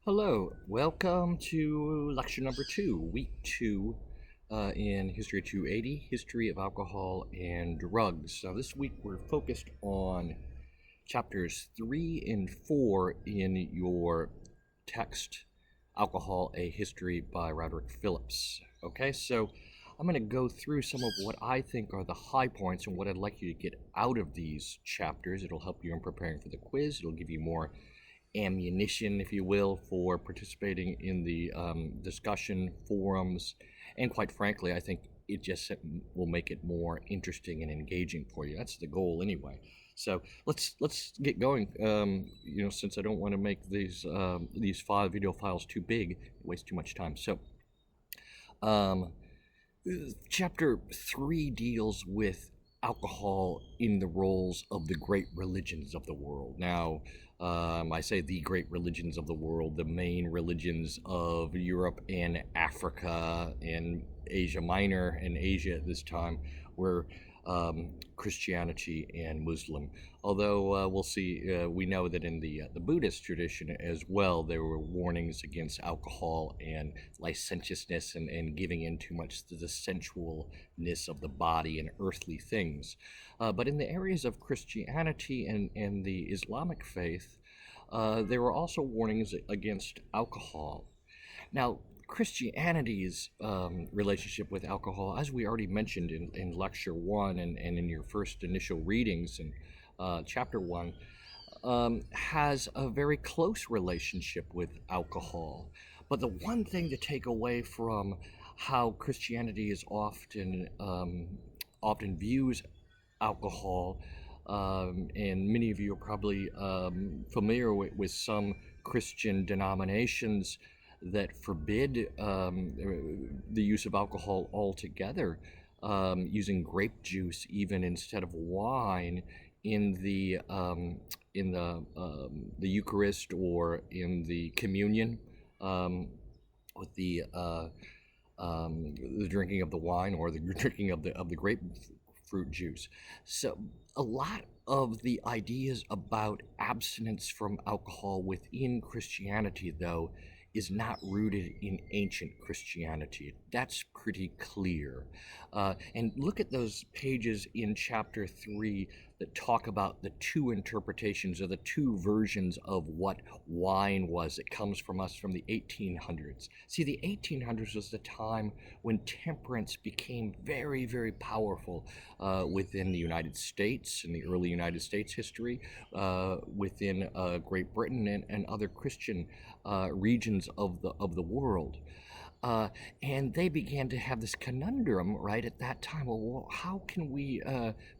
Hello, welcome to lecture number 2, week 2 in History 280, History of Alcohol and Drugs. Now, this week we're focused on chapters 3 and 4 in your text, Alcohol, A History by Roderick Phillips. Okay, so I'm going to go through some of what I think are the high points and what I'd like you to get out of these chapters. It'll help you in preparing for the quiz, it'll give you more ammunition, if you will, for participating in the discussion forums. And quite frankly, I think it just will make it more interesting and engaging for you. That's the goal anyway. So let's get going. Since I don't want to make these video files too big, waste too much time. So chapter 3 deals with alcohol in the roles of the great religions of the world. Now, I say the great religions of the world, the main religions of Europe and Africa and Asia Minor and Asia at this time were Christianity and Muslim. Although we'll see, we know that in the Buddhist tradition as well, there were warnings against alcohol and licentiousness and giving in too much to the sensualness of the body and earthly things. But in the areas of Christianity and the Islamic faith, there were also warnings against alcohol. Now, Christianity's relationship with alcohol, as we already mentioned in Lecture 1 and in your first initial readings in Chapter 1, has a very close relationship with alcohol. But the one thing to take away from how Christianity is often views alcohol, and many of you are probably familiar with some Christian denominations that forbid the use of alcohol altogether, using grape juice even instead of wine in the Eucharist or in the communion, with the drinking of the wine or the drinking of the grapefruit juice. So a lot of the ideas about abstinence from alcohol within Christianity, though, is not rooted in ancient Christianity. That's pretty clear. And look at those pages in chapter 3 that talk about the two interpretations or the two versions of what wine was. It comes from us from the 1800s. See, the 1800s was the time when temperance became very, very powerful within the United States, in the early United States history, within Great Britain and other Christian regions of the world. And they began to have this conundrum right at that time. Well, how can we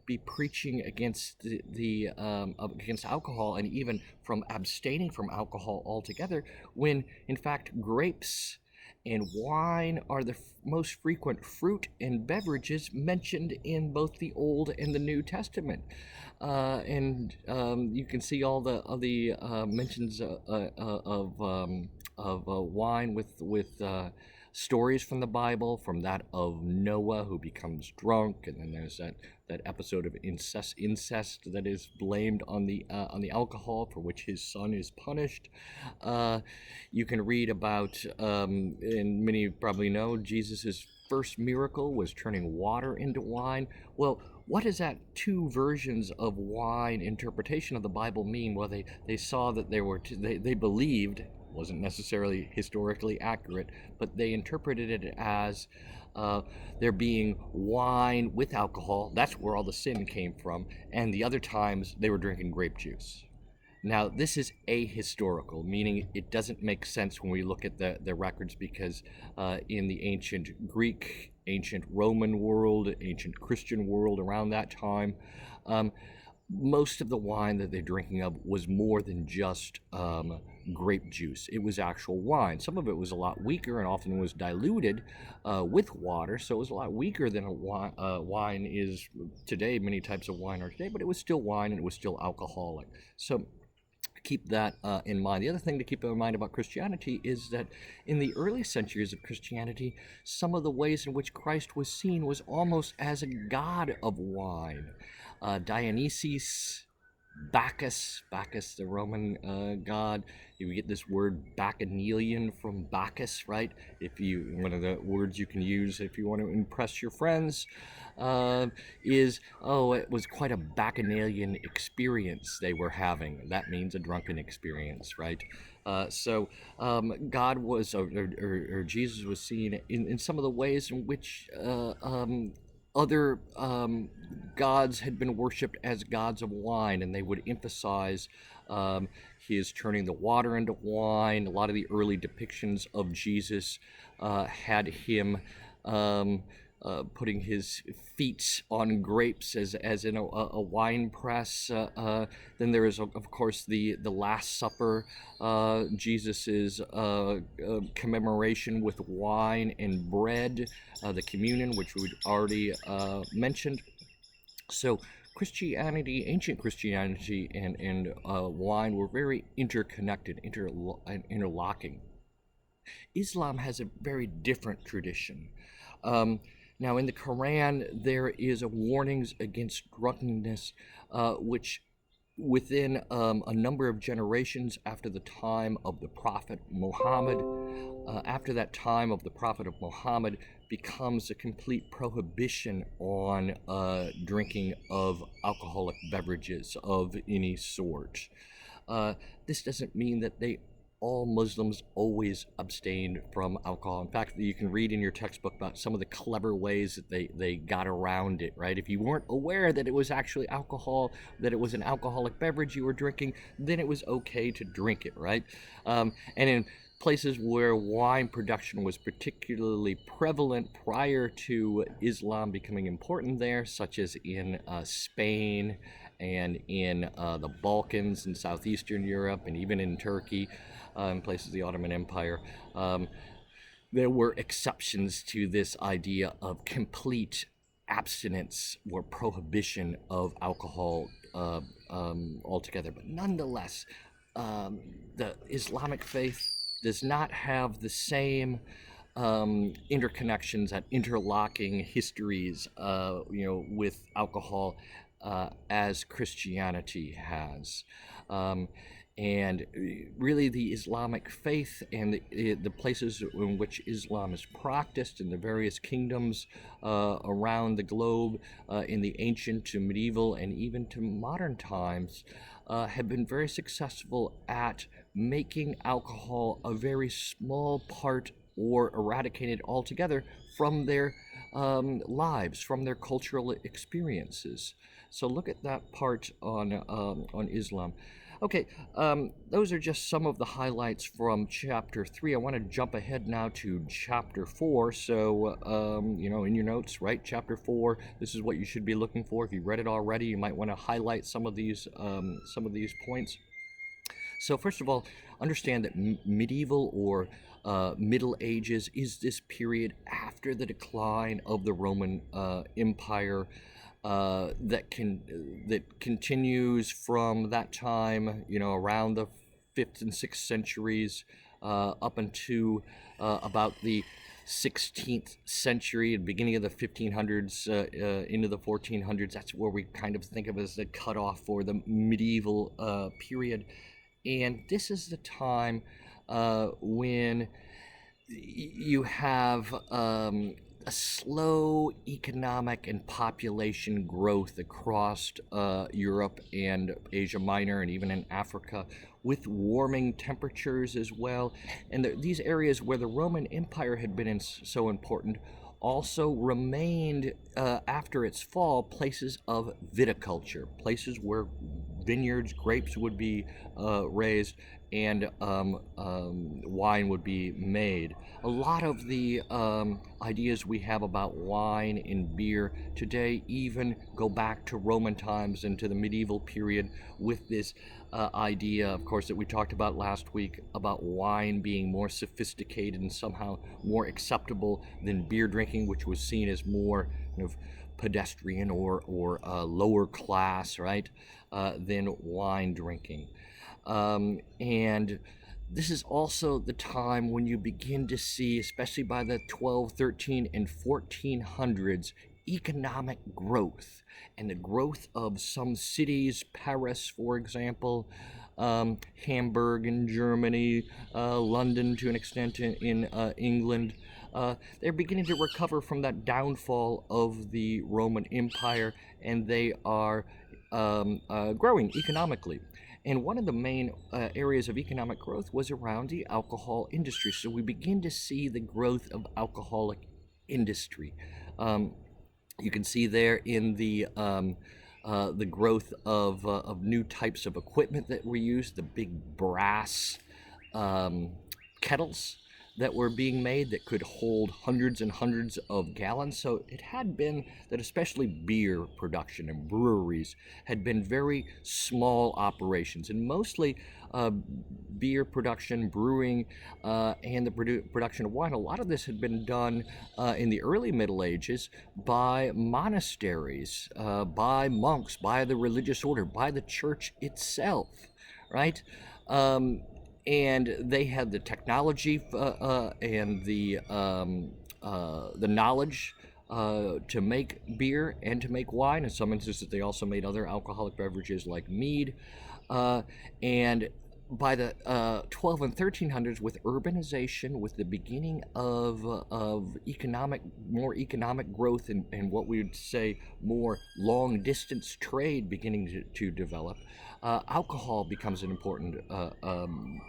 be preaching against against alcohol and even from abstaining from alcohol altogether when, in fact, grapes and wine are the most frequent fruit and beverages mentioned in both the Old and the New Testament? And you can see all the mentions of wine with stories from the Bible, from that of Noah who becomes drunk, and then there's that episode of incest that is blamed on the alcohol, for which his son is punished. You can read about, and many probably know, Jesus' first miracle was turning water into wine. Well, what does that two versions of wine interpretation of the Bible mean? Well, they saw that they believed, wasn't necessarily historically accurate, but they interpreted it as there being wine with alcohol. That's where all the sin came from. And the other times they were drinking grape juice. Now, this is ahistorical, meaning it doesn't make sense when we look at the records, because in the ancient Greek, ancient Roman world, ancient Christian world around that time, most of the wine that they're drinking of was more than just grape juice. It was actual wine. Some of it was a lot weaker and often was diluted with water, so it was a lot weaker than wine is today. Many types of wine are today, but it was still wine and it was still alcoholic. So keep that in mind. The other thing to keep in mind about Christianity is that in the early centuries of Christianity, some of the ways in which Christ was seen was almost as a god of wine. Dionysius Bacchus, the Roman god. You get this word bacchanalian from Bacchus, right? If you one of the words you can use if you want to impress your friends uh, is, oh, it was quite a bacchanalian experience they were having. That means a drunken experience, right? God was, or Jesus was seen in some of the ways in which other gods had been worshipped as gods of wine, and they would emphasize um, his turning the water into wine. A lot of the early depictions of Jesus had him um, putting his feet on grapes as in a wine press. Then there is, of course, the Last Supper, Jesus's commemoration with wine and bread, the communion, which we'd already mentioned. So Christianity, ancient Christianity, and wine were very interconnected, interlocking. Islam has a very different tradition. Um, Now, in the Quran, there is a warnings against drunkenness, which within a number of generations after the time of the Prophet Muhammad, after that time of the Prophet of Muhammad, becomes a complete prohibition on drinking of alcoholic beverages of any sort. This doesn't mean that all Muslims always abstained from alcohol. In fact, you can read in your textbook about some of the clever ways that they got around it, right? If you weren't aware that it was actually alcohol, that it was an alcoholic beverage you were drinking, then it was okay to drink it, right? And in places where wine production was particularly prevalent prior to Islam becoming important there, such as in Spain and in the Balkans and southeastern Europe and even in Turkey, in places of the Ottoman Empire, there were exceptions to this idea of complete abstinence or prohibition of alcohol altogether. But nonetheless, the Islamic faith does not have the same interconnections and interlocking histories, with alcohol as Christianity has. And really, the Islamic faith and the places in which Islam is practiced in the various kingdoms around the globe, in the ancient to medieval and even to modern times, have been very successful at making alcohol a very small part or eradicated altogether from their lives, from their cultural experiences. So look at that part on Islam. Okay, those are just some of the highlights from chapter 3. I want to jump ahead now to chapter 4. So, in your notes, right? Chapter 4. This is what you should be looking for. If you read it already, you might want to highlight some of these points. So, first of all, understand that medieval or Middle Ages is this period after the decline of the Roman Empire, that continues from that time, around the 5th and 6th centuries, up into about the 16th century and beginning of the 1500s, into the 1400s. That's where we kind of think of as the cutoff for the medieval period. And this is the time when you have a slow economic and population growth across Europe and Asia Minor and even in Africa, with warming temperatures as well. And these areas where the Roman Empire had been so important also remained, after its fall, places of viticulture, places where vineyards, grapes would be raised, and wine would be made. A lot of the ideas we have about wine and beer today even go back to Roman times and to the medieval period, with this idea, of course, that we talked about last week, about wine being more sophisticated and somehow more acceptable than beer drinking, which was seen as more pedestrian or lower class, right, than wine drinking. And this is also the time when you begin to see, especially by the 12, 13, and 1400s, economic growth and the growth of some cities, Paris, for example, Hamburg in Germany, London to an extent in England. They're beginning to recover from that downfall of the Roman Empire, and they are growing economically. And one of the main areas of economic growth was around the alcohol industry. So we begin to see the growth of alcoholic industry. Um, you can see there in the growth of new types of equipment that were used, the big brass um, kettles that were being made that could hold hundreds and hundreds of gallons. So it had been that especially beer production and breweries had been very small operations, and mostly beer production, brewing, and the production of wine. A lot of this had been done in the early Middle Ages by monasteries, by monks, by the religious order, by the church itself, right? Um, and they had the technology and the knowledge to make beer and to make wine. In some instances, they also made other alcoholic beverages like mead. And by the 12 and 1300s, with urbanization, with the beginning of more economic growth, and what we would say more long distance trade beginning to develop, alcohol becomes an important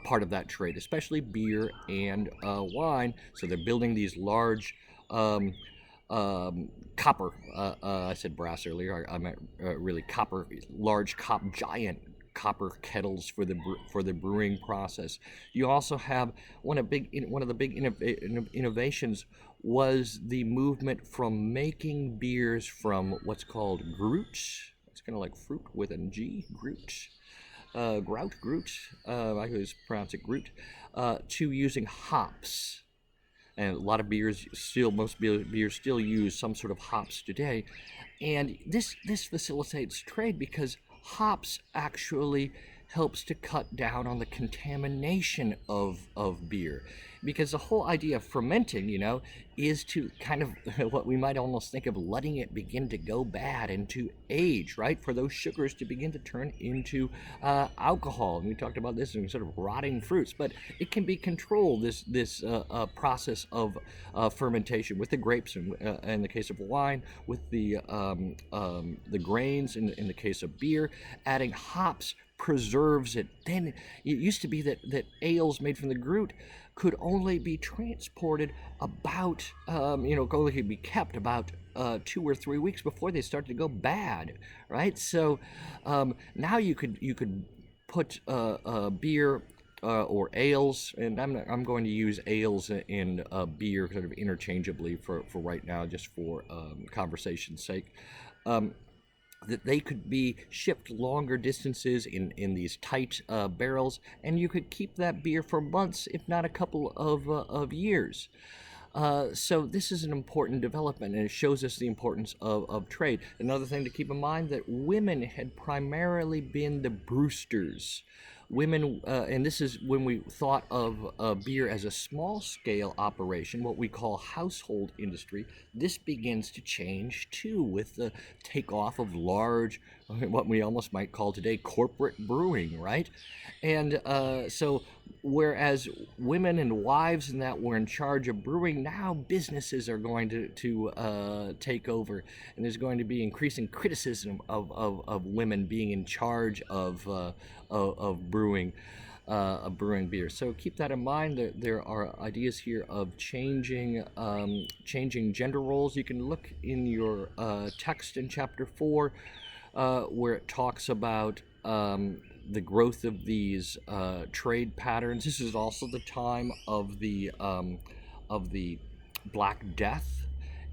part of that trade, especially beer and wine. So they're building these large um, copper. I said brass earlier. I meant really copper, giant copper kettles for the brewing process. You also have one of the big innovations was the movement from making beers from what's called groot. It's kind of like fruit with a G, groot. Groot. I always pronounce it groot. To using hops, and a lot of most beers still use some sort of hops today, and this facilitates trade because hops actually helps to cut down on the contamination of beer, because the whole idea of fermenting, is to kind of what we might almost think of letting it begin to go bad and to age, right? For those sugars to begin to turn into alcohol. And we talked about this in sort of rotting fruits, but it can be controlled, this process of fermentation with the grapes, and in the case of wine, with the grains, in the case of beer, adding hops preserves it. Then it used to be that ales made from the groot could only be transported about, only be kept about 2 or 3 weeks before they start to go bad, right? So now you could put beer or ales, and I'm going to use ales and beer sort of interchangeably for right now, just for conversation's sake. That they could be shipped longer distances in these tight barrels, and you could keep that beer for months, if not a couple of years. So this is an important development, and it shows us the importance of trade. Another thing to keep in mind, that women had primarily been the brewsters. Women, and this is when we thought of beer as a small-scale operation, what we call household industry. This begins to change too with the takeoff of large, what we almost might call today corporate brewing, right? And so whereas women and wives and that were in charge of brewing, now businesses are going to take over, and there's going to be increasing criticism of women being in charge of brewing beer. So keep that in mind. There are ideas here of changing gender roles. You can look in your text in chapter 4 where it talks about the growth of these trade patterns. This is also the time of the Black Death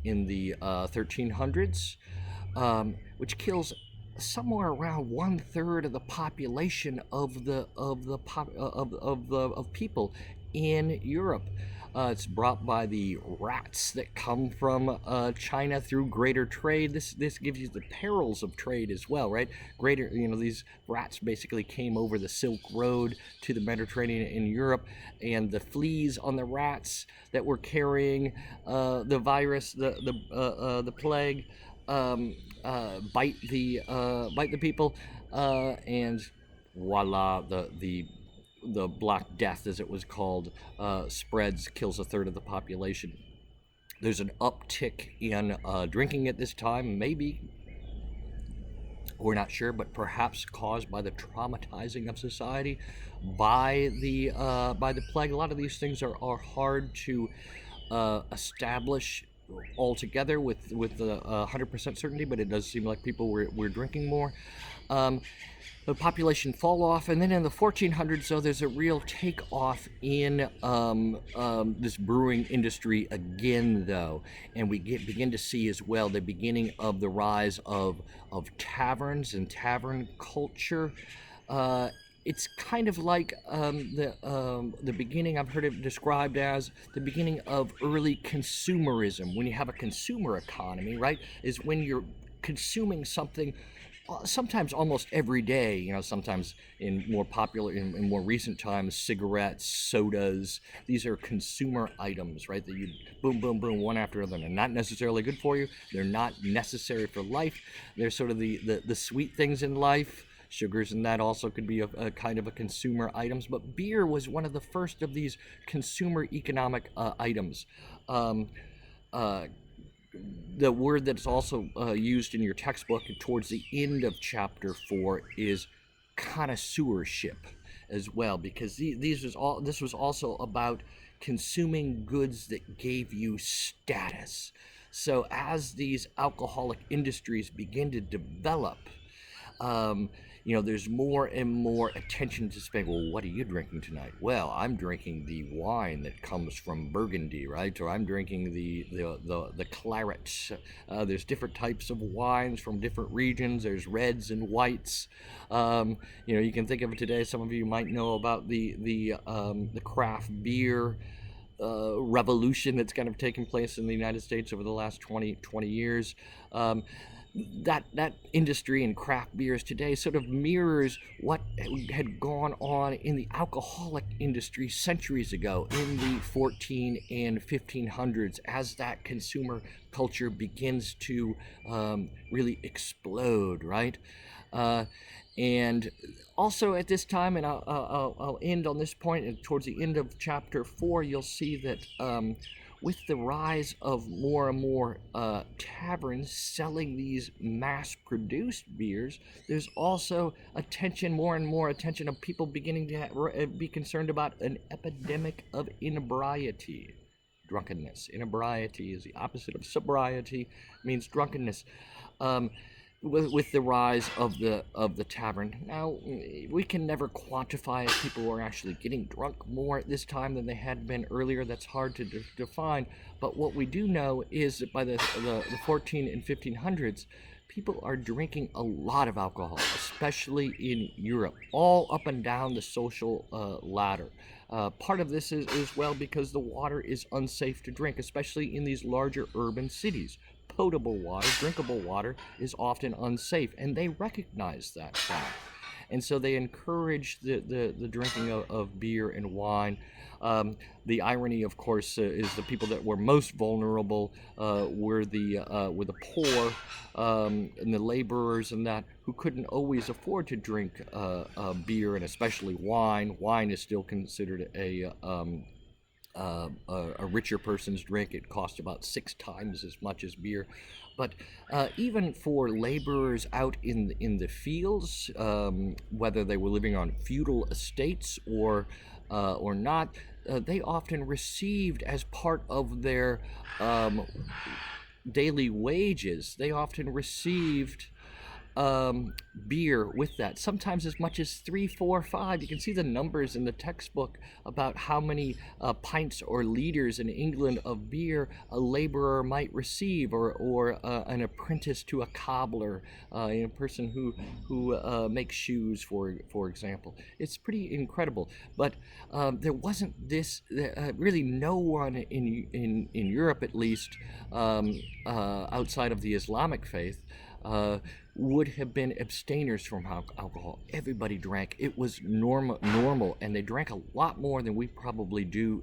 in the 1300s, which kills somewhere around 1/3 of the population of people in Europe. It's brought by the rats that come from China through greater trade. This gives you the perils of trade as well, right? Greater, these rats basically came over the Silk Road to the Mediterranean in Europe, and the fleas on the rats that were carrying the virus, the plague, bite the people, and voila, the Black Death, as it was called, spreads, kills 1/3 of the population. There's an uptick in drinking at this time, maybe, we're not sure, but perhaps caused by the traumatizing of society by the plague. A lot of these things are hard to establish altogether with 100% certainty, but it does seem like people were drinking more. The population fall off, and then in the 1400s, though, there's a real takeoff in this brewing industry again, though, and we begin to see as well the beginning of the rise of taverns and tavern culture. It's kind of like the beginning. I've heard it described as the beginning of early consumerism. When you have a consumer economy, right, is when you're consuming something sometimes almost every day. Sometimes in more recent times, cigarettes, sodas. These are consumer items, right, that you boom, boom, boom, one after another. They're not necessarily good for you. They're not necessary for life. They're sort of the sweet things in life. Sugars and that also could be a kind of a consumer items, but beer was one of the first of these consumer economic items. The word that's also used in your textbook towards the end of chapter 4 is connoisseurship as well, because this was also about consuming goods that gave you status. So as these alcoholic industries begin to develop, there's more and more attention to spend. Well, what are you drinking tonight? Well, I'm drinking the wine that comes from Burgundy, right? Or I'm drinking the claret. There's different types of wines from different regions. There's reds and whites. You can think of it today. Some of you might know about the craft beer revolution that's kind of taken place in the United States over the last 20 years. That industry in craft beers today sort of mirrors what had gone on in the alcoholic industry centuries ago in the 14 and 1500s, as that consumer culture begins to really explode, right? And also at this time, and I'll end on this point, and towards the end of chapter 4, you'll see that with the rise of more and more taverns selling these mass-produced beers, there's also more and more attention of people beginning to be concerned about an epidemic of inebriety, drunkenness. Inebriety is the opposite of sobriety, means drunkenness. With the rise of the tavern. Now, we can never quantify if people were actually getting drunk more at this time than they had been earlier. That's hard to define. But what we do know is that by the 14 and 1500s, people are drinking a lot of alcohol, especially in Europe, all up and down the social ladder. Part of this is well because the water is unsafe to drink, especially in these larger urban cities. Potable water, drinkable water, is often unsafe, and they recognize that fact. And so they encourage the drinking of beer and wine. The irony, of course, is the people that were most vulnerable were the poor and the laborers and that who couldn't always afford to drink beer, and especially wine. Wine is still considered a richer person's drink. It costs about 6 times as much as beer. But even for laborers out in the fields, whether they were living on feudal estates or not, they often received as part of their daily wages. They often received beer with that, sometimes as much as 3, 4, 5. You can see the numbers in the textbook about how many pints or liters in England of beer a laborer might receive, or an apprentice to a cobbler, a person who makes shoes, for example. It's pretty incredible. But there wasn't this, really no one in Europe, at least, outside of the Islamic faith, would have been abstainers from alcohol. Everybody drank. It was normal, and they drank a lot more than we probably do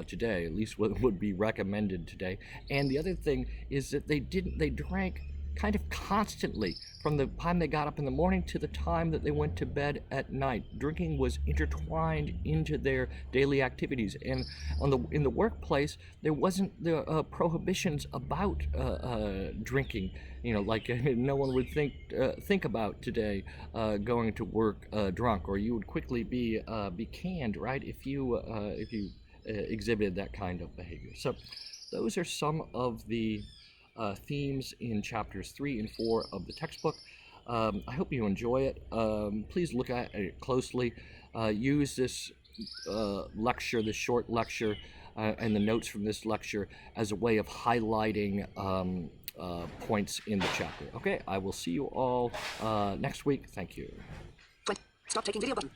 today. At least what would be recommended today. And the other thing is that they drank kind of constantly from the time they got up in the morning to the time that they went to bed at night. Drinking was intertwined into their daily activities, and in the workplace there wasn't the prohibitions about drinking. Like no one would think about today going to work drunk, or you would quickly be canned, right? If you exhibited that kind of behavior. So those are some of the themes in chapters 3 and 4 of the textbook. I hope you enjoy it. Please look at it closely. Use this lecture, this short lecture, and the notes from this lecture as a way of highlighting points in the chapter. Okay, I will see you all next week. Thank you. Stop taking video button.